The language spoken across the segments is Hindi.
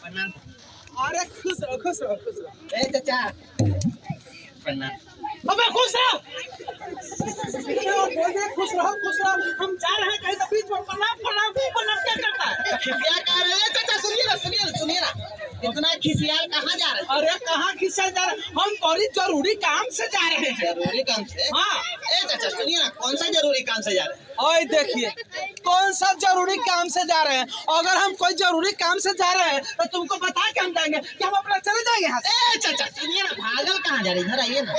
प्रणाम। अरे खुश रहो खुश रहो खुश रहो। ए चाचा प्रणाम। अबे खुश रहो खुश रहो खुश रहो। हम जा रहे हैं कहीं तो बीच में प्रणाम प्रणाम प्रणाम क्या करता है? खिसियाल कह रहे हैं चाचा, सुनिए ना इतना खिसियाल कहाँ जा रहे हैं? अरे कहाँ खिसियाल जा रहे हैं? हम बड़ी जरूरी काम से जा रहे हैं। जरूरी काम से? हाँ। ए चाचा सुनिए ना, कौन सा जरूरी काम से जा रहे हैं? ओए देखिए कौन सा जरूरी काम से जा रहे हैं। अगर हम कोई जरूरी काम से जा रहे हैं तो तुमको बता के हम जाएंगे कि हम अपना चले जाएंगे यहाँ से। ए चाचा सुनिए ना, भागल कहाँ जा रहे हैं? इधर आइए ना।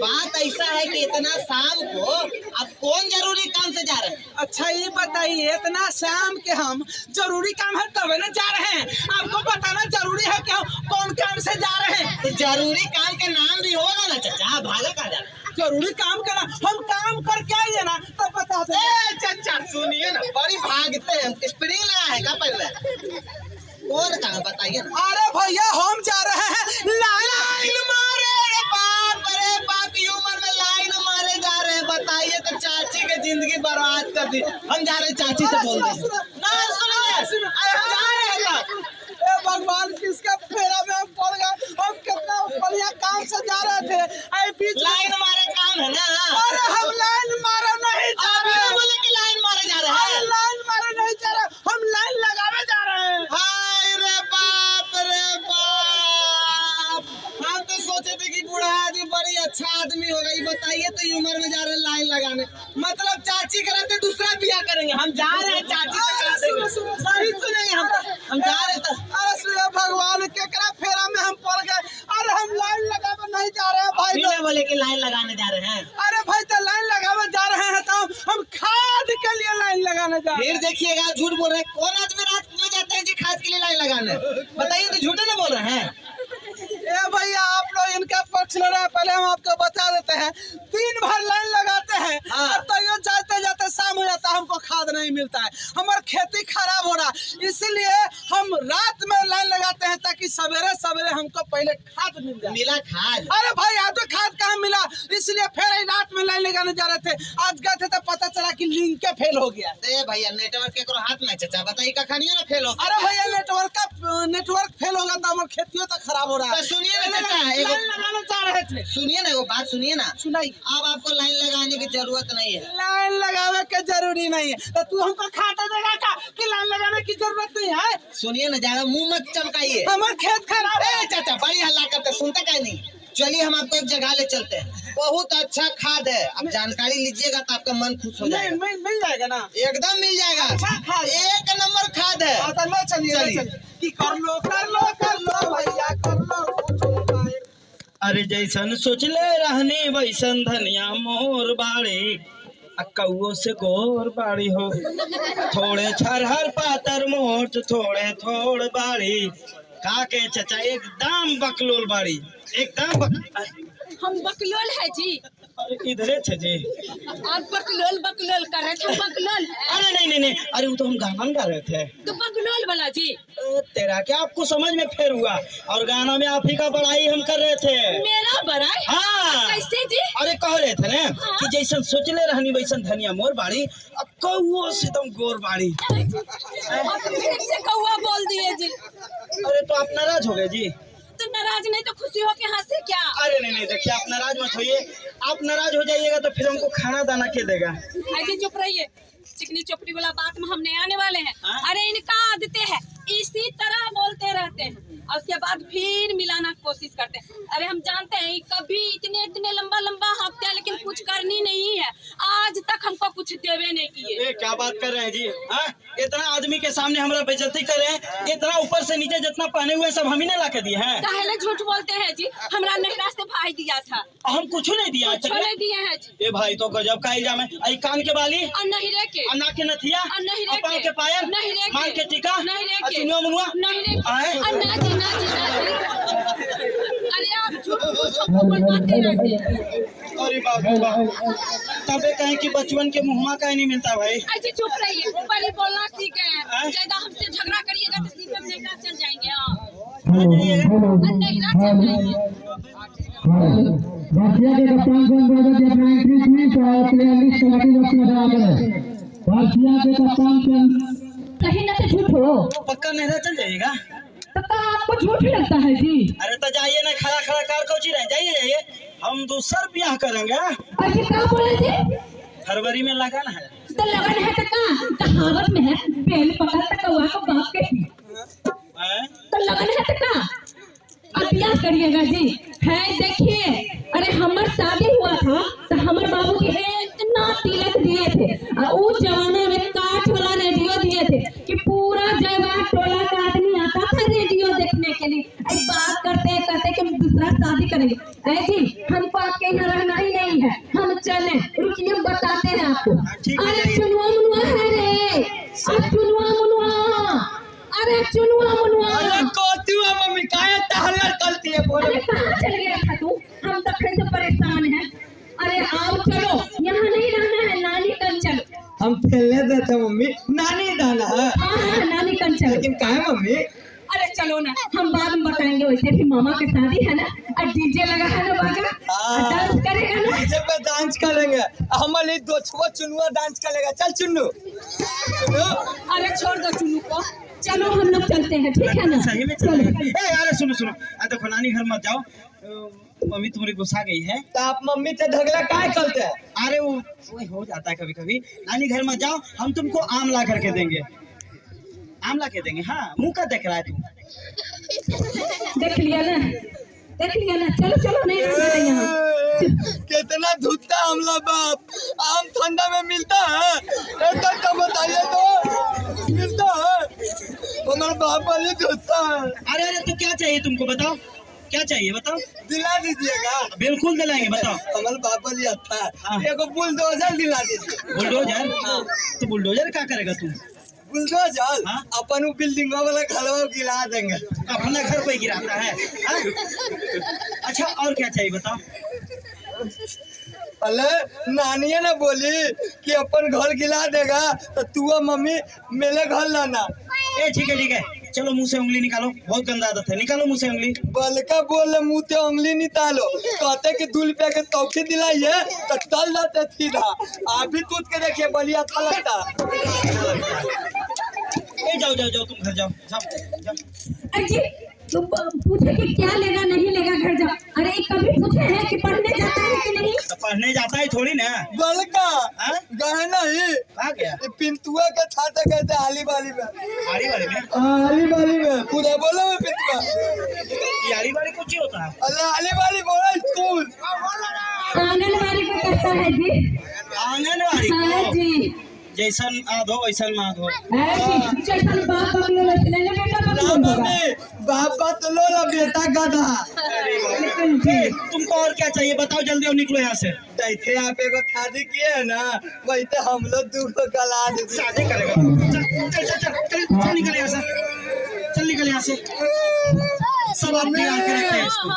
बात ऐसा है कि इतना शाम को आप कौन जरूरी काम से जा रहे हैं? अच्छा ये बताइए, इतना शाम के हम जरूरी काम है तब ना जा रहे हैं। आपको बताना जरूरी है कि हम कौन काम से जा रहे हैं। तो जरूरी काम के नाम भी होगा ना चाचा, भागल कहाँ जा रहे हैं? जरूरी काम करना, हम काम करके आइए ना तब बता दे। चाचा सुनिए ना, बड़ी भागते हैं, स्प्रिंग लगा है क्या पहले? कौन काम बताइए ना। अरे भैया हम जा रहे हैं लाइन मारे। रे बाप की उम्र में लाइन मारे जा रहे हैं, बताइए तो चाची की जिंदगी बर्बाद कर दी। हम जा रहे हैं, चाची से बोल दें। ना सुनिए, हम जा रहे हैं ना। ए भगवान किसका फेरा में हम पड़ गए। हम कितना बढ़िया काम से जा रहे थे, आई बीच लाइन मारे काम है ना। अरे हम लाइन मारे नहीं जा आप रहे हैं। बोले कि लाइन मारे जा रहे हैं। लाइन मारे नहीं जा रहे, हम लाइन लगावे जा रहे हैं। हाय रे बाप रे बाप, हम तो सोचे थे कि बूढ़ा आदमी बड़ी अच्छा आदमी होगा। ये बताइए तो ये उम्र में जा रहे हैं लाइन लगाने, मतलब चाची कराते दूसरा बियाह करेंगे। हम जा रहे हैं चाची से करा देंगे। सही सुनेंगे, हम जा रहे हैं। अरे भगवान केकरा फेरा में हम पड़ गए। अरे हम लाइन लगावे नहीं जा रहे हैं भाई। बिना बोले कि लाइन लगाने जा रहे हैं। अरे भाई तो लाइन लगावे जा रहे हैं तो हम खाद के लिए लाइन लगाने जा रहे फिर देखिएगा झूठ बोल रहे हैं। कौन आदमी रात में जाते हैं जी खाद के लिए लाइन लगाने? बताइए तो झूठे ना बोल रहे हैं। ए भैया आप लोग इनका पक्ष ले रहे हैं, पहले हम आपको बता देते हैं। दिन भर लाइन लगाते हैं तो ये जाते जाते शाम हो जाता है, हमको खाद नहीं मिलता है, हमारी खेती खराब हो रहा है। इसलिए हम रात में लाइन लगाते हैं ताकि सवेरे सवेरे हमको पहले खाद मिल जाए। मिला खाद? अरे भाई आज तो खाद कहाँ मिला, इसलिए फिर रात में लाइन लगाने जा रहे थे। आज गए थे तो पता चला कि लिंक के फेल हो गया। ए भैया नेटवर्क के हाथ में चाचा, बताइए का खानियो ना फेल हो। अरे भैया नेटवर्क फेल होगा तो हमारी खेतियों तक खराब हो रहा है। सुनिए ना चाचा, लाइन लगाने जा रहे थे। सुनिए ना एगो बात सुनिए ना। सुनाई। अब आपको लाइन लगाने की जरूरत नहीं है। लाइन लगावे के जरूरी नहीं है तो तू हमको खाता देगा क्या कि लाइन लगाने की जरूरत नहीं है? सुनिए ना, ज्यादा मुंह मत चमकाइए। हमारा खेत खराब है। चाचा बड़ी हल्ला करते, सुनते क्या नहीं? चलिए हम आपको एक जगह ले चलते हैं, बहुत अच्छा खाद है। आप जानकारी लीजिएगा तो आपका मन खुश हो जाएगा। मिल जाएगा ना? एकदम मिल जाएगा, अच्छा खाद, एक नंबर खाद है। चलिए कि कर लो भैया कर लो। अरे जैसन सोचले रहनी वैसन धनिया मोर बाड़ी, कौओ से गोर बाड़ी हो, थोड़े छरहर पातर मोट थोड़े थोड़ बाड़ी। का के चाचा एकदम बकलोल बाड़ी, एकदम हम बकलोल है जी। अरे इधरे थे जी। आप बकलोल कर रहे थे, बकलोल। अरे नहीं, अरे वो तो हम गाना गा रहे थे। तो बकलोल वाला जी। तेरा क्या आपको समझ में फेर हुआ? और गाना में आप ही का बड़ाई हम कर रहे थे। मेरा बड़ाई? हाँ। कैसे जी? अरे कह रहे थे ना कि जैसन सोचले रहनी वैसन धनिया मोर बाड़ी, अब कौओ से तुम गोर बाड़ी। आप फिर से कौआ बोल दिए जी। अरे तो आप नाराज हो गए जी? तो नाराज नहीं तो खुशी हो के हंसे क्या? अरे नहीं, देखिए आप नाराज मत होइए। आप नाराज हो जाइएगा तो फिर हमको खाना दाना के देगा? जी चुप रहिए, चिकनी चोपड़ी वाला बात में हम नहीं आने वाले हैं। अरे इनका आदतें है, इसी तरह बोलते रहते हैं और उसके बाद फिर मिलाना की कोशिश करते हैं। अरे हम जानते हैं कभी इतने लंबा हाँकते हैं लेकिन कुछ करनी नहीं है। आज तक हमको कुछ देवे नहीं किए। क्या बात कर रहे हैं जी? इतना आदमी के सामने हमारा बेइज्जती कर रहे हैं, इतना ऊपर से नीचे जितना पहने हुए सब हम ही ने ला के दिए हैं। काहे झूठ बोलते हैं जी? हमरा नहरा से भाई दिया था। हम कुछ नहीं दिया। कुछ नहीं दिए हैं जी। ए भाई तो गजब का इल्जाम है। आई कान के बाली और नहरे के, अन्ना के नथिया, नहरे पाँव के पायल, नहरे मांग के टीका, नहरे के, चुनुआ मुनुआ, नहरे आए? के। ना जी। अरे आप झूठ बोलते रहते हैं। अरे बाप रे बाप, तबे कहें कि बचपन के मुँहमा का ही नहीं मिलता भाई। ऐसे चुप रहिए, ऊपर ही बोलना सीख गए हैं। ज्यादा हमसे झगड़ा करिएगा तो सीधे हम नहरा चल जाएंगे। नहरा चल जाएंगे। भारतीय के कप्तान कौन बोल रहे हैं? अपना एंट्री प्लीज और प्लेयर लिस्ट कमेटी बॉक्स में डाल करें। भारतीय के कप्तान कौन? कहीं ना तो झूठ हो। पक्का नहरा चल जाएगा? तो आपको झूठ लगता है जी? अरे तो जाइए ना, खड़ा खड़ा कार कोची रहे, जाइए जाइए, हम दूसर ब्याह करेंगे। अरे क्या बोले थे? फरवरी में लगन है। तो लगन है तो कहावत में है, बेल पकड़ तो कौआ को बाप के ही। हैं? तो लगन है तो का अब क्या करिएगा जी? है देखिए, अरे हमार शादी हुआ था तो हमारे बाबू जी इतना तिलक दिए थे और उस जमाने में काठ वाला रेडियो दिए थे कि पूरा जयवार टोला का आदमी आता था रेडियो देखने के लिए। एक बात करते करते कि हम दूसरा शादी करेंगे। ऐ जी हमको आपके यहाँ रहना ही नहीं है, हम चले, रुकिए बताते हैं आपको। अरे चुनुआ मुनुआ है रे, चुनुआ मुनुआ, अरे चुनुआ मुनुआ। मम्मी काहे टहलर करती है बोलो। अरे कहाँ चल गया था तू? हम तो फिर से परेशान हैं। अरे आओ चलो, यहाँ नहीं रहना है, नानी कन चलो। हम खेलने देते मम्मी, नानी दाना है। हाँ नानी कन चलो। लेकिन काहे मम्मी? अरे चलो ना, हम बाद में बताएंगे। वैसे भी मामा की शादी है ना, और डीजे लगा है ना, बाजा और डांस करेगा ना। डीजे पे डांस करेंगे, हमारे दो छुआ चुनुआ डांस करेगा। चल चुन्नू चुन्नू। अरे छोड़ दो चुनू को, चलो हम लोग चलते हैं, ठीक है ना? सही में चलो। ए अरे सुनो सुनो, देखो नानी घर मत जाओ, मम्मी तुम्हारी गुस्सा गई है। तो आप मम्मी से झगड़ा काहे करते हैं? अरे वो हो जाता है कभी कभी। नानी घर मत जाओ, हम तुमको आम ला करके देंगे, आम ला के देंगे। हाँ मुंह का देख रहा है तू? देख लिया ना, देख लिया ना, चलो चलो, नहीं रहना है यहाँ। कितना धुता हमला बाप, आम ठंडा में मिलता है? तो बताइए तो, मिलता है? हमारा बाप वाले धुता है। अरे अरे तो क्या चाहिए तुमको, बताओ क्या चाहिए, बताओ। दिला दीजिएगा। बिल्कुल दिलाएंगे, बताओ। हमारे बाप वाली अच्छा है, एक बुलडोजर दिला दीजिए। बुलडोजर? तो बुलडोजर क्या करेगा तू? बुलडोजर अपन बिल्डिंग वाला घर गिरा देंगे। अपना घर कोई गिराता है? अच्छा और क्या चाहिए बताओ। अरे नानी ने बोली कि अपन घर गिरा देगा तो तू और मम्मी मेरे घर लाना। ए ठीक है, चलो मुंह से उंगली निकालो, बहुत गंदा आदत है, निकालो मुंह से उंगली। बलका बोल मुंह से उंगली निकालो, कहते कि 2 रुपया के तौखी दिलाइए तो चल जाते सीधा। आप भी टूट के देखिए, बड़ी अच्छा लगता। ए जाओ जाओ जाओ, तुम घर जाओ जाओ। अजी तो पूछे कि क्या लेगा नहीं लेगा, घर जाओ। अरे कभी पूछे है कि पढ़ने जाता है कि नहीं? तो पढ़ने जाता है थोड़ी ना। बलका गहना ही आ गया, पिंतुआ का छाता कहते आली बाली में। आली बाली में? आली बाली में पूरा बोलो में पिंतुआ। ये आली बाली कुछ ही होता है? अल्लाह आली बाली बोला स्कूल। आंगनबाड़ी को कहता है जी। आंगनबाड़ी? हाँ जी। जैसन आधो वैसन माधो। जैसन बाप बकलो वैसे लेने बेटा बकलो होगा। बाप बतलो ला बेटा गधा। तुमको और क्या चाहिए बताओ, जल्दी और निकलो यहाँ से। जैसे आप एक शादी किए है ना, वैसे हम लोग 2 गला शादी करेगा। चल निकल यहाँ से, चल निकल यहाँ से। सब आप बिगाड़ के रखे हैं इसको।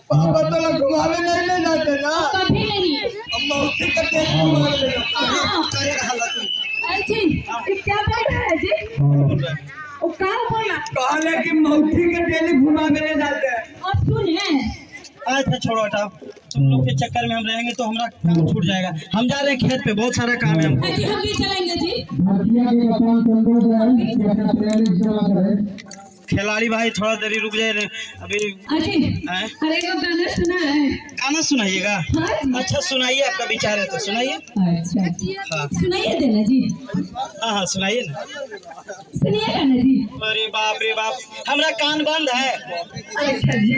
पापा तो लोग घुमावे नहीं ले जाते ना? कभी नहीं। अब मौसी का तेज घुमावे ले जाते हैं। जी क्या बोल रहा है जी? वो क्या बोला? कहले कि मौसी के डेली घुमावे ले जाते हैं। अब सुनिए, अच्छा छोड़ो हटाओ, तुम लोग के चक्कर में हम रहेंगे तो हमारा काम छूट जाएगा। हम जा रहे हैं खेत पे, बहुत सारा काम है हमको। जी हम भी चलेंगे जी। भारतीय के कप्तान संतोष है, जैसा तैयारी जमा करे। खिलाड़ी भाई थोड़ा देरी रुक जाए अभी। अरे वो गाना सुना है? गाना सुनाइएगा? हाँ। अच्छा सुनाइए, आपका विचार है तो सुनाइए। अच्छा हाँ सुनाइए देना जी। हाँ सुनाइए ना। सुनिएगा ना जी। अरे बाप रे बाप, हमारा कान बंद है। अच्छा जी,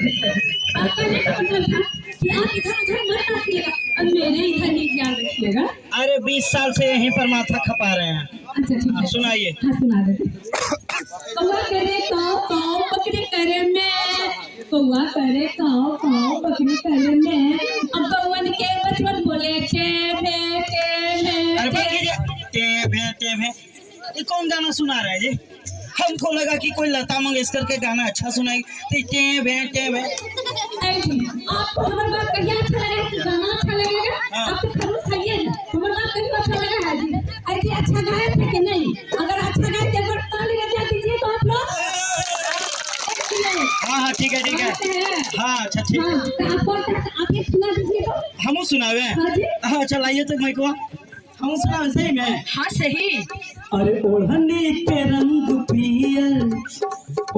आपका नहीं बोलना था कि आप इधर उधर मत आइएगा, अब मेरे इधर ही ध्यान रखिएगा। अरे 20 साल से यहीं पर माथा खपा रहे हैं। अच्छा ठीक है, सुनाइए। हाँ सुना देते। कौवा करे काव काव बकरी करे मैं, कौवा करे काव काव बकरी करे मैं, अब कौवन के बचपन बोले टे भे टे भे। अरे टे भे ये कौन गाना सुना रहा है जी? हमको लगा कि कोई लता मंगेशकर के गाना अच्छा सुनाएगी। टे भे आपको हमारी बात कहिए अच्छा लगे, गाना अच्छा लगेगा। आप तो खरूच खाइए ना, हमारी बात कहिए अच्छा लगा है जी। ऐसे अच्छा गाए थे कि नहीं? अगर अच्छा गाए तो एक बार ताली बजा दीजिए तो आप लोग। हाँ ठीक है। हाँ अच्छा ठीक है। आप एक सुना दीजिए तो। हम सुनावे? हाँ चलाइए तो मैं को हम सुनावे। सही में? हाँ सही। अरे ओढ़नी के रंग पियर,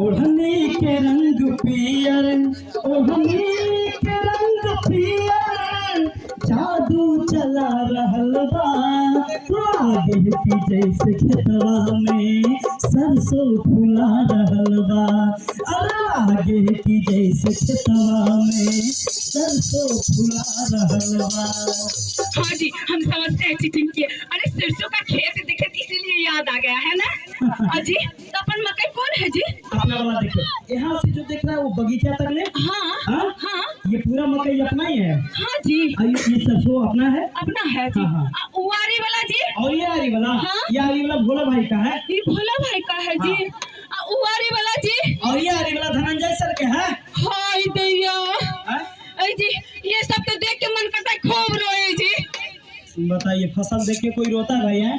ओढ़नी के रंग पियर, ओढ़नी के रंग पियर, जादू चला रहल बा। आगे की जैसे खेतवा में सरसों फुला रहल बा। अरे आगे की जैसे खेतवा में सरसों फुला रहल बा। हाँ जी, हम समझते हैं चीटिंग की। अरे सरसों का खेत दिखे इसीलिए याद आ गया है ना। अजी तो अपन मकई कौन है जी? अपना वाला देखो, यहाँ से जो देख रहा है वो बगीचा तक ले। हाँ हाँ? हाँ ये पूरा मकई अपना ही है। हाँ जी, ये सरसों अपना है। अपना है जी। हाँ, हाँ। उवारी वाला जी, और ये आरी वाला, हाँ? ये आरी वाला भोला भाई का है। ये भोला भाई का है जी। उवारी वाला जी, और ये आरी वाला धनंजय सर के है। हाय दैया। हाँ? अरे जी ये सब तो देख के मन करता है खूब रोए जी। बताइए, फसल देख के कोई रोता भाई है?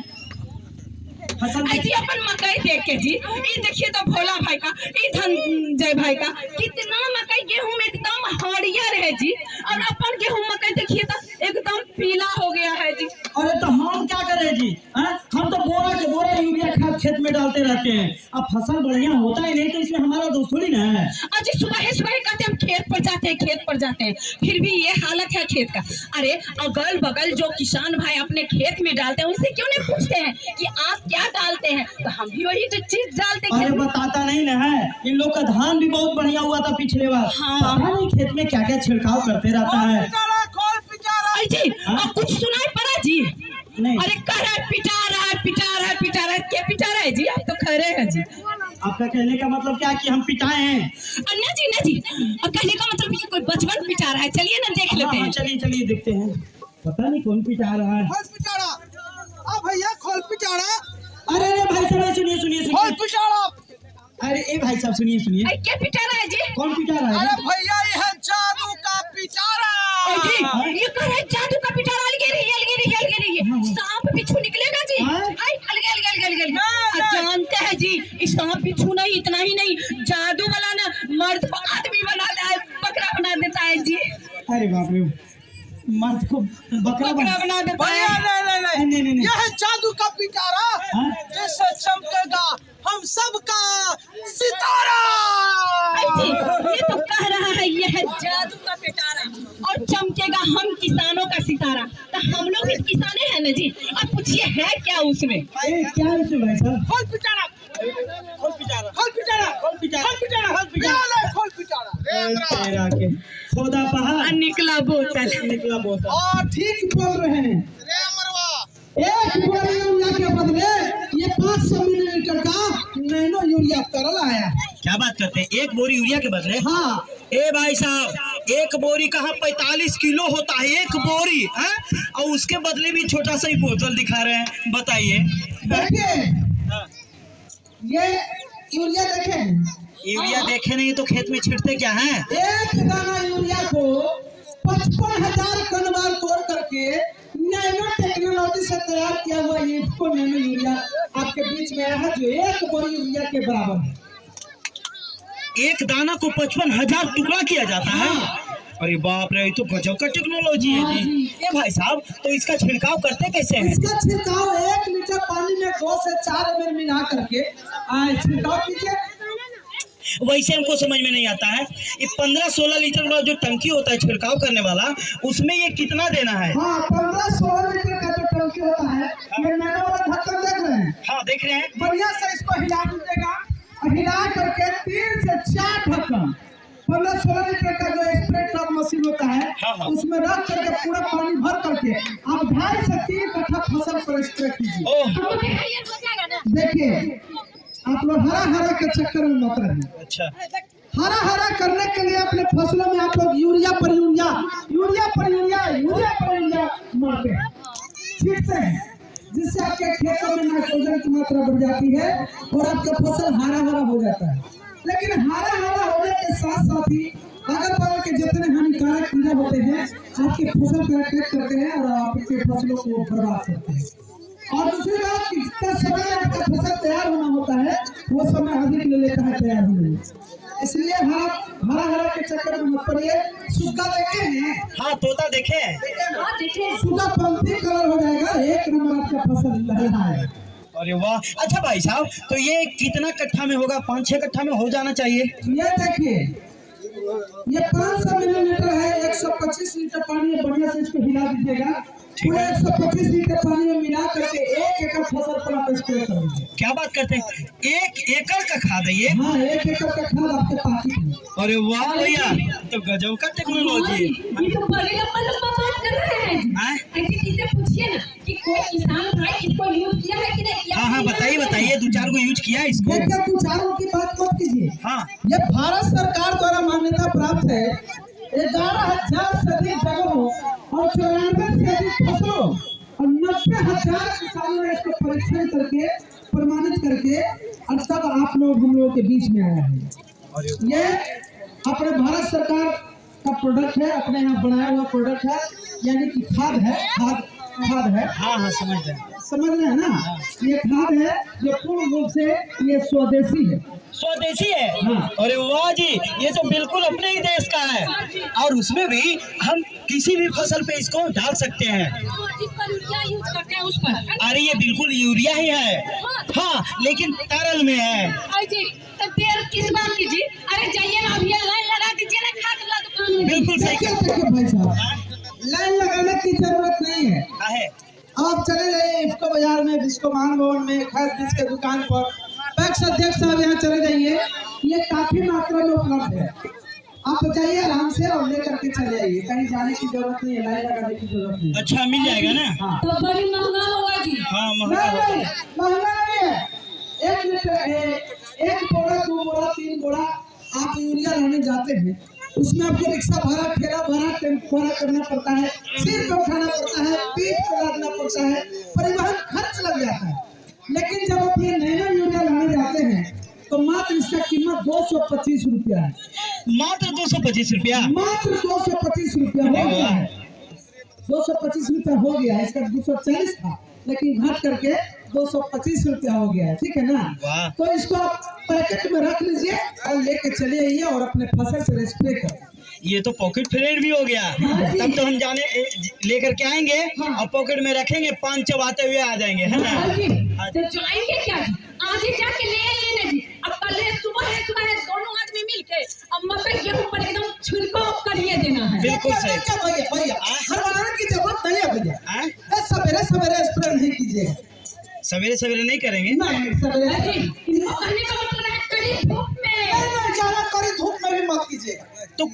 फसल आई जी अपन मकई देख के जी, ये देखिए तो भोला भाई का, ये धनंजय भाई का, कितना मकई गेहूं में एकदम हरियर है जी। और अपन गेहूं मकई देखिए तो एकदम पीला हो गया है जी। अरे तो हम क्या करें जी? हाँ? हम तो बोरा के बोरा यूरिया खाद खेत में डालते रहते हैं। अब फसल बढ़िया होता ही नहीं तो इसमें हमारा दोष थोड़ी ना है। अजी सुबह कहते हम खेत पर जाते हैं, खेत पर जाते हैं, फिर भी ये हालत है खेत का। अरे अगल बगल जो किसान भाई अपने खेत में डालते हैं उनसे क्यों नहीं पूछते हैं कि आप क्या डालते हैं? तो हम भी वही तो चीज डालते हैं। अरे बताता नहीं ना है, इन लोग का धान भी बहुत बढ़िया हुआ था पिछले बार। हाँ। पता नहीं खेत में क्या क्या छिड़काव करते रहता है। आई जी अब कुछ सुनाई पड़ा जी? नहीं। अरे कह रहा है पिटा रहा है, पिटा रहा है, पिटा रहा है। क्या पिटा रहा है जी? आप तो खड़े हैं जी। आपका कहने का मतलब क्या कि हम पिटाए हैं? ना जी ना जी, और कहने का मतलब ये कोई बचपन पिटा रहा है। चलिए ना देख लेते हाँ, हैं। चलिए चलिए देखते हैं। पता नहीं कौन पिटा रहा है। खोल पिटारा। भैया खोल पिटारा। अरे अरे भाई साहब सुनिए सुनिए खोल सुनिए। पिटारा। अरे ए भाई साहब सुनिए सुनिए। अरे क्या पिटा रहा है जी? कौन पिटा रहा है? अरे भैया ये है जादू का पिटारा। जी ये कह रहा है जादू का पिटारा। अलगे सांप बिच्छू निकलेगा जी। हाँ? अलगे जानते हैं जी, इस सांप बिच्छू नहीं, इतना ही नहीं, जादू वाला ना मर्द को आदमी बना देता है, बकरा बना देता है जी। अरे बाप रे, मर्द को बकरा बना देता भैया है। नहीं, यह है जादू का पिटारा हाँ? जिससे चमकेगा हम सबका सितारा। जी ये तो कह रहा है ये है जादू का पिटारा और चमकेगा हम किसानों का सितारा। तो हम लोग भी किसाने हैं ना जी। अब पूछिए है क्या उसमें? क्या है इसमें भाई साहब? खोल पिटारा। खोल पिटारा। खोल पिटारा। खोल पिटारा। खोल पिटारा। खोल पिटारा। खोल पिटारा। तेरा के खोदा पहाड़ निकला बोतल। निकला बोतल। और ठीक बोल रहे हैं। रे मरवा। एक बोरी यूरिया के बदले ये 500 मिलीलीटर का नैनो यूरिया तरल आया है। क्या बात करते हैं? एक बोरी यूरिया के बदले? हाँ, ए भाई साहब, एक बोरी कहाँ 45 किलो होता है एक बोरी है? और उसके बदले भी छोटा सा ही बोतल दिखा रहे हैं। बताइए। देखिए ये यूरिया देखें। यूरिया देखे नहीं तो खेत में छिड़ते क्या है? एक दाना यूरिया को 55,000 कण बार तोड़ करके नैनो टेक्नोलॉजी से तैयार किया हुआ ये नैनो यूरिया आपके बीच में आया है जो एक बोरी यूरिया के बराबर है। एक दाना को 55,000 टुकड़ा किया जाता है। अरे बाप रे, ये तो गजब का टेक्नोलॉजी है जी। ये भाई साहब तो इसका छिड़काव करते कैसे हैं? इसका छिड़काव 1 लीटर पानी में 2 से 4 ml मिला करके छिड़काव कीजिए। वैसे हमको समझ में नहीं आता है, ये 15-16 लीटर वाला जो टंकी होता है छिड़काव करने वाला, उसमें ये कितना देना है? हाँ, 15-16 लीटर का जो टंकी होता है, ये नैनो वाला ढक्कन देख रहे हैं? हाँ देख रहे हैं। बढ़िया से इसको हिला दीजिएगा। हिला करके 3 से 4 ढक्कन 15-16 लीटर का जो स्प्रे टॉप मशीन होता है, हाँ, हाँ। उसमें रख करके पूरा पानी भर करके आप 2.5 से 3 कट्ठा फसल पर स्प्रे कीजिए। ओह देखिए आप लोग हरा के चक्कर में मत रहिए। अच्छा। हरा करने के लिए अपने फसलों में आप लोग यूरिया पर यूरिया मारते हैं, छींटते हैं, जिससे आपके खेतों में नाइट्रोजन की मात्रा बढ़ जाती है और आपका फसल हरा हो जाता है। लेकिन हरा होने के साथ ही अगल बगल के जितने हानिकारक कीड़े होते हैं आपके फसल को अटैक करते हैं और आपके फसलों को बर्बाद करते हैं। और दूसरी बात कि जितना समय आपका फसल तैयार होना होता है वो समय अधिक ले लेता है तैयार होने में। इसलिए हरा के चक्कर में मत पड़िए। सूखा देखे हैं? हाँ तोता देखे हैं। सूखा पंक्ति कलर हो जाएगा, एक नंबर आपका फसल लहलहा है। अरे वाह। अच्छा भाई साहब, तो ये कितना कट्ठा में होगा? 5-6 कट्ठा में हो जाना चाहिए। ये देखिए, ये 500 मिलीलीटर है। 125 लीटर पानी में बढ़िया से इसको हिला दीजिएगा। पूरा 125 लीटर पानी में मिला करके 1 एकड़ फसल पर आप स्प्रे करेंगे। क्या बात करते हैं, 1 एकड़ का खाद है ये? हाँ, 1 एकड़ का खाद आपके पाकिट में। अरे वाह भैया, तो गजब का टेक्नोलॉजी। ये तो बड़े लंबा बात कर रहे हैं। हाँ? ऐसे किसे पूछिए ना कि कोई किसान भाई इसको यूज किया है कि नहीं किया। हाँ, बताइए 2-4 को यूज किया है इसको? देखिए, 2-4 की बात मत कीजिए। हाँ, ये भारत सरकार द्वारा मान्यता प्राप्त है। 11,000 से अधिक जगहों और 94 से अधिक फसलों और 90,000 किसानों ने इसको परीक्षण करके प्रमाणित करके और तब आप लोग हम लोगों के बीच में आया है। ये अपने भारत सरकार का प्रोडक्ट है, अपने यहाँ बनाया हुआ प्रोडक्ट है, यानी कि खाद है। खाद है। हाँ, समझ रहे हैं ना? ये खाद है जो पूर्ण रूप से ये स्वदेशी है। स्वदेशी है। हाँ। अरे वाह जी, ये तो बिल्कुल अपने ही देश का है, और उसमें भी हम किसी भी फसल पे इसको डाल सकते हैं। जिस पर यूरिया यूज करते हैं उस पर। अरे ये बिल्कुल यूरिया ही है। हाँ, लेकिन तरल में है। जी, तो देर किस बात की जी? अरे जाइए ना, अब ये लाइन लगा दीजिए ना खाद वाला दुकान में। बिल्कुल सही। देखिए भाई साहब, लाइन लगाने की जरूरत नहीं है। है। आप चले जाइए इसको बाजार में, जिसको मान भवन में, खाद बीज के दुकान पर, पैक्स अध्यक्ष साहब यहाँ चले जाइए। ये काफी मात्रा में उपलब्ध है। आप जाइए आराम से और लेकर के चले आइए। कहीं जाने की जरूरत नहीं है, लाइन लगाने की जरूरत नहीं है। अच्छा, मिल जाएगा ना? हाँ। तो बड़ी महंगा होगा जी। हाँ, महंगा नहीं, होगा। नहीं, महंगा नहीं है। 1 लीटर 1 बोरा 2 बोरा 3 बोरा आप यूरिया लाने जाते हैं, उसमें आपको रिक्शा भाड़ा, ठेला भाड़ा, टेम्पो भाड़ा करना पड़ता है, सिर पे उठाना पड़ता है, पीठ पे लादना पड़ता है, परिवहन खर्च लग जाता है। लेकिन जब आप ये नैनो यूरिया लाने जाते हैं तो मात्र इसका कीमत 225 रुपया है। मात्र 225 रुपया? मात्र 225 रुपया हो गया है। 225 रुपया हो गया है। इसका 240 था, लेकिन घट करके 225 रुपया हो गया है। ठीक है ना? वाह। तो इसको आप पैकेट में रख लीजिए और लेके चले आइए और अपने फसल से स्प्रे कर। ये तो पॉकेट फ्रेंड भी हो गया। तब तो हम जाने लेकर के आएंगे और पॉकेट में रखेंगे, पान चबाते हुए आ जाएंगे, है ना? तो जाएंगे क्या जी? आज ही जाके ले आइए ना जी। अब कल सुबह दोनों आदमी मिलके अब मकई गेहूं पर एकदम छिड़काव करिए देना है। बिल्कुल सही। भैया हड़बड़ाने की जरूरत नहीं है भैया। हाँ? सवेरे सवेरे स्प्रे नहीं कीजिएगा। सवेरे नहीं करेंगे? नहीं, सवेरे जी, इसको कहने का मतलब है कड़ी धूप में। ज्यादा कड़ी धूप में भी मत कीजिएगा। तो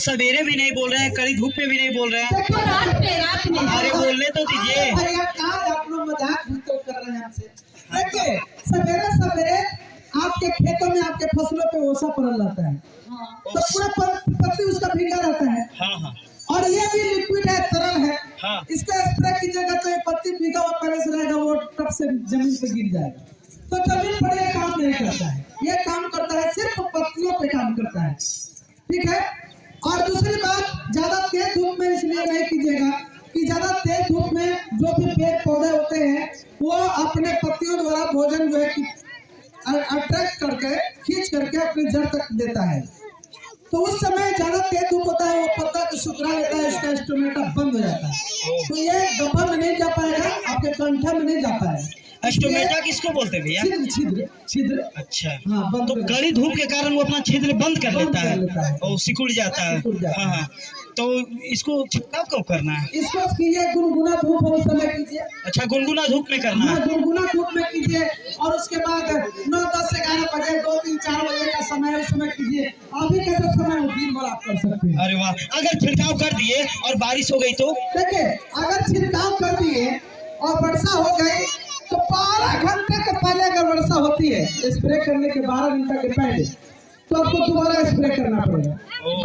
सवेरे भी नहीं बोल रहे हैं, कड़ी धूप में भी नहीं बोल रहे हैं। तो रात में अरे बोलने तो दीजिए। भैया कहाँ आप लोग मजाक भी तो कर रहे हैं हमसे। देखिए, सवेरे सवेरे आपके खेतों में, आपके फसलों पे ओसा पड़ल रहता है, तो पूरा पत्ती उसका भीगा रहता है। हाँ। और ये भी लिक्विड है, तरल है। हाँ। इसका स्प्रे कीजिएगा तो ये पत्ती भीगा हुआ पहले से रहेगा, वो टप से जमीन पे गिर जाएगा। तो जमीन पर ये काम नहीं करता है। ये काम करता है सिर्फ पत्तियों पे काम करता है। ठीक है? और दूसरी बात, ज्यादा तेज धूप में इसलिए नहीं कीजिएगा कि ज्यादा तेज धूप में जो भी पेड़ पौधे होते हैं वो अपने पत्तियों द्वारा भोजन जो है कि अट्रैक्ट करके, खींच करके अपनी जड़ तक देता है। तो उस समय ज्यादा तेज धूप होता है, वो पत्ता को सुखा लेता है, इसका स्टोमेटा बंद हो जाता है। तो ये गब्बर में नहीं जा पाएगा, आपके कंठा में नहीं जा पाएगा। स्टोमेटा किसको बोलते हैं भैया? छिद्र। अच्छा। हाँ, बंद तो हो जाता है। कड़ी धूप के कारण वो अपना छिद्र बंद कर लेता है है और सिकुड़ जाता है। हाँ। तो इसको छिड़काव कब करना है? इसको कीजिए गुनगुना धूप हो उस समय कीजिए। अच्छा, गुनगुना धूप में करना है? गुनगुना धूप में कीजिए और उसके बाद 9, 10 से 11 बजे, 2, 3, 4 बजे का समय, उस समय कीजिए। अभी का जो समय है दिन भर आप कर सकते हैं। अरे वाह। अगर छिड़काव कर दिए और बारिश हो गई तो? देखिए, अगर छिड़काव कर दिए और वर्षा हो गई तो 12 घंटे के पहले अगर वर्षा होती है, स्प्रे करने के 12 घंटे के पहले, तो आपको दोबारा स्प्रे करना पड़ेगा।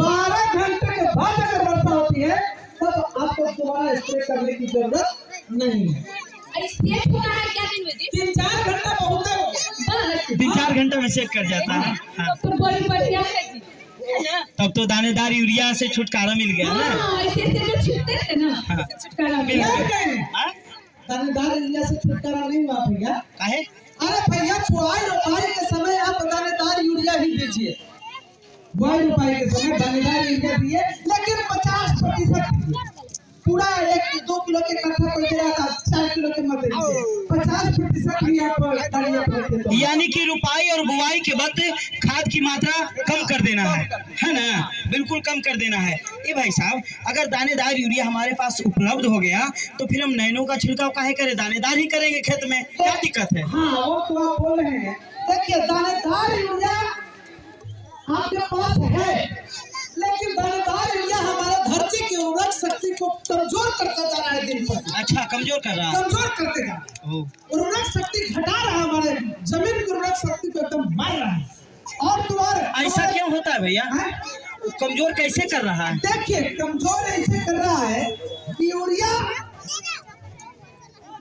12 घंटे के बाद अगर वर्षा होती है तब आपको दोबारा स्प्रे करने की जरूरत नहीं है। सेट होता है क्या दिन में जी? 3-4 घंटा बहुत हो गया। 3-4 घंटे में सेट कर जाता है। हाँ। तो बड़ी बढ़िया है जी, है ना? तब तो दानेदार यूरिया से छुटकारा मिल गया ना? हाँ, ऐसे जो छिड़कते थे ना, हाँ। छुटकारा मिल गया। हाँ? दानेदार यूरिया से छुटकारा नहीं हुआ भैया। काहे? अरे भैया, बुआई रोपाई के समय आप दानेदार यूरिया ही दीजिए। बुआई रोपाई के समय दानेदार यूरिया दिए, लेकिन 50% दीजिए। पूरा 1-2 किलो के कट्ठा कोई दे रहा था 4 किलो के मत दीजिए, 50% भी आप डालिए पड़ते तो। यानी कि रुपाई और बुआई के वक्त खाद की मात्रा कम कर देना है ना, बिल्कुल कम कर देना है। ये भाई साहब, अगर दानेदार यूरिया हमारे पास उपलब्ध हो गया तो फिर हम नैनो का छिड़काव काहे करें, दानेदार ही करेंगे खेत में, क्या दिक्कत है? हाँ, वो तो आप बोल रहे हैं। देखिए, दानेदार यूरिया आपके पास है, लेकिन दानेदार यूरिया हमारे धरती की उर्वरक शक्ति को कमजोर करता जा रहा है दिन पर। अच्छा, कमजोर कर रहा है। कमजोर करते जा रहा है, उर्वरक शक्ति घटा रहा है, हमारे जमीन की उर्वरक शक्ति को एकदम मार रहा है। और तुम्हारे ऐसा क्यों होता है भैया? कमजोर कैसे कर रहा है? देखिए, कमजोर ऐसे कर रहा है कि यूरिया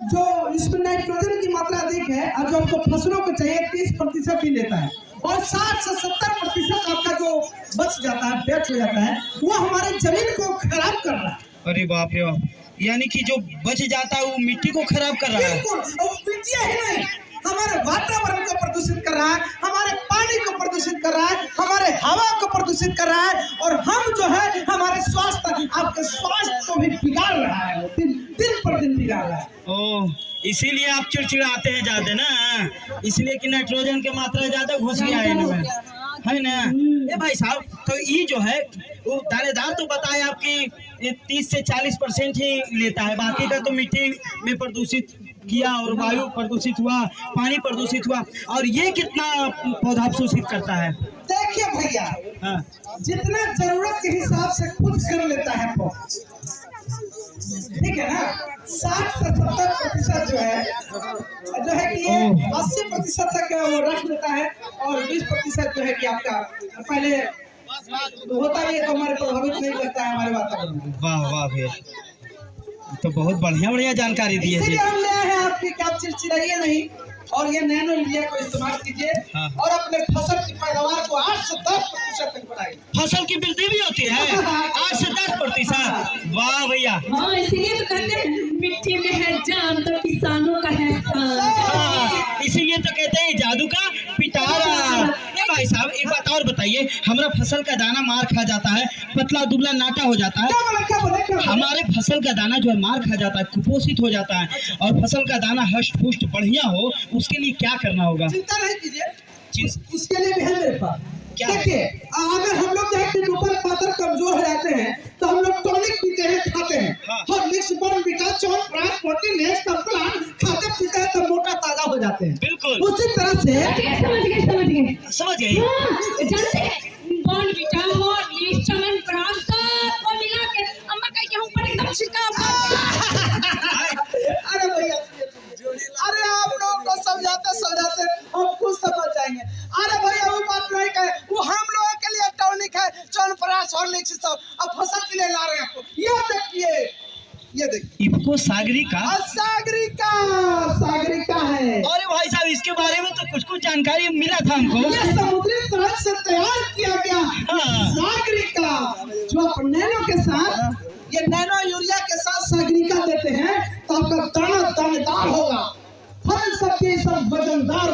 जो इसमें नाइट्रोजन की मात्रा अधिक है और जो आपको फसलों को चाहिए 30% ही लेता है, और 60 से 70% आपका जो बच जाता है, वेस्ट हो जाता है, वो हमारे जमीन को खराब कर रहा है। अरे बाप रे बाप, यानी कि जो बच जाता है वो मिट्टी को खराब कर रहा है। बिल्कुल, और मिट्टी ही नहीं, हमारे वातावरण को प्रदूषित कर रहा है, हमारे पानी को प्रदूषित कर रहा है, हमारे हवा को प्रदूषित कर रहा है, और हम जो है हमारे स्वास्थ्य, आपके स्वास्थ्य को भी बिगाड़ रहा है, दिन पर दिन बिगाड़ रहा है। ओह, इसीलिए आप चिड़चिड़ाते हैं ज्यादा ना, इसलिए कि नाइट्रोजन की मात्रा ज्यादा घुस गया है इनमें, है ना? ये भाई साहब, तो ये जो है वो दानेदार तो बताए आपकी 30 से 40% ही लेता है, बाकी का तो मिट्टी में प्रदूषित किया और वायु प्रदूषित हुआ, पानी प्रदूषित हुआ, और ये कितना पौधा अवशोषित करता है? देखिए भैया, हाँ, जितना जरूरत के हिसाब से खुद कर लेता है पौधा, ठीक है ना? 60 से 70% जो है कि ये 80% तक वो रख लेता है, और 20% जो है कि आपका पहले होता है, तो हमारे प्रभावित नहीं करता है हमारे वातावरण में। वाह वाह भैया, तो बहुत बढ़िया बढ़िया जानकारी दी है। इसीलिए हम ले आए हैं आपकी, क्या आप चिड़चिड़ाइए नहीं, और ये नैनो यूरिया को इस्तेमाल कीजिए, हाँ। और अपने फसल की पैदावार को 8 से 10% तक बढ़ाइए। फसल की वृद्धि भी होती है 8 से 10%। वाह भैया, हाँ, इसीलिए तो कहते हैं मिट्टी में है जान तो किसानों का है हाँ, इसीलिए तो कहते हैं जादू का पिटारा। ये भाई साहब, एक बात और बताइए, हमारा फसल का दाना मार खा जाता है, पतला दुबला नाटा हो जाता है, क्या बोले? हमारे फसल का दाना जो है मार खा जाता है, कुपोषित हो जाता है, और फसल का दाना हष्ट पुष्ट बढ़िया हो, उसके लिए क्या करना होगा? चिंता नहीं कीजिए, उसके लिए भी है मेरे पास। क्या? देखिए, अगर हम लोग ऊपर पातर कमजोर हो जाते हैं तो हम लोग टॉनिक पीते हैं, खाते हैं, हाँ। Horlicks, Bournvita, chyawanprash, protein, Complan खाते पीते हैं तो मोटा ताजा हो जाते हैं। बिल्कुल, उसी तरह से समझ गई। जानते हैं बॉर्नविटा हॉर्लिक्स च्यवनप्राश सबको मिला के अम्मा कह के हम पर एकदम छिड़काव अरे भैया, अरे आप लोगों को समझाते हम खुद समझ जाएंगे। अरे भैया, वो बात नहीं कहे, वो हम लोगों के लिए टॉनिक है, च्यवनप्राश, हॉर्लिक्स सब, अब फसल के लिए ला रहे हैं आपको। ये देखिए इफको सागरिका। सागरिका है। अरे भाई साहब, इसके बारे में तो कुछ जानकारी मिला था हमको। ये समुद्री तरह से तैयार किया गया हाँ। सागरिका, जो आप नैनो के साथ, ये नैनो यूरिया के साथ सागरिका देते हैं तो आपका दाना दानेदार होगा, फल सब्जी सब वजनदार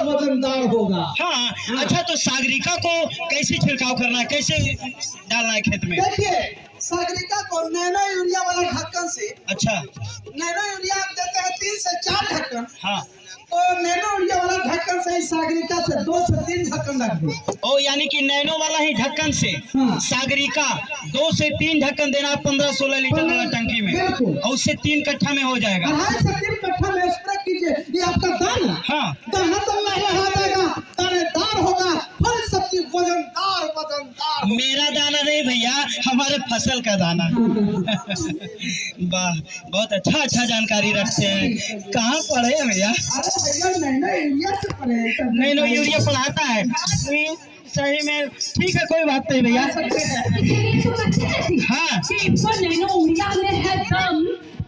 होगा। हाँ, अच्छा, तो सागरिका को कैसे छिड़काव करना है, कैसे डालना है खेत में? देखिए, सागरिका को नैनो यूरिया वाला ढक्कन से, अच्छा, नैनो यूरिया आप देते हैं 3 से 4 ढक्कन, हाँ, तो नैनो यूरिया वाला ढक्कन से सागरिका से 2 से 3 ढक्कन रख दो। ओ, यानी कि नैनो वाला ही ढक्कन से हाँ। सागरिका 2 से 3 ढक्कन देना 15-16 लीटर वाला टंकी में, बिल्कुल। और उससे 3 कट्ठा में हो जाएगा। 2.5 से 3 कट्ठा में स्प्रे कीजिए। ये आपका दाना, हाँ, दाना तो लहलहा जाएगा, दानेदार होगा, फल सब्जी वजनदार। मेरा दाना नहीं भैया, हमारे फसल का दाना। वाह, बहुत अच्छा जानकारी रखते हैं। कहाँ पढ़े हैं भैया? अरे भैया, नैनो यूरिया से पढ़े। नैनो यूरिया पढ़ाता है सही में? ठीक है, कोई बात नहीं भैया। हाँ, नैनो यूरिया में है दम,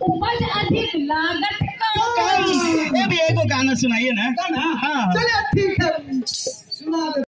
उपज अधिक, लागत कम। ये भी एक गाना सुनाइए ना। गाना? हाँ, चलिए ठीक है, सुना दे।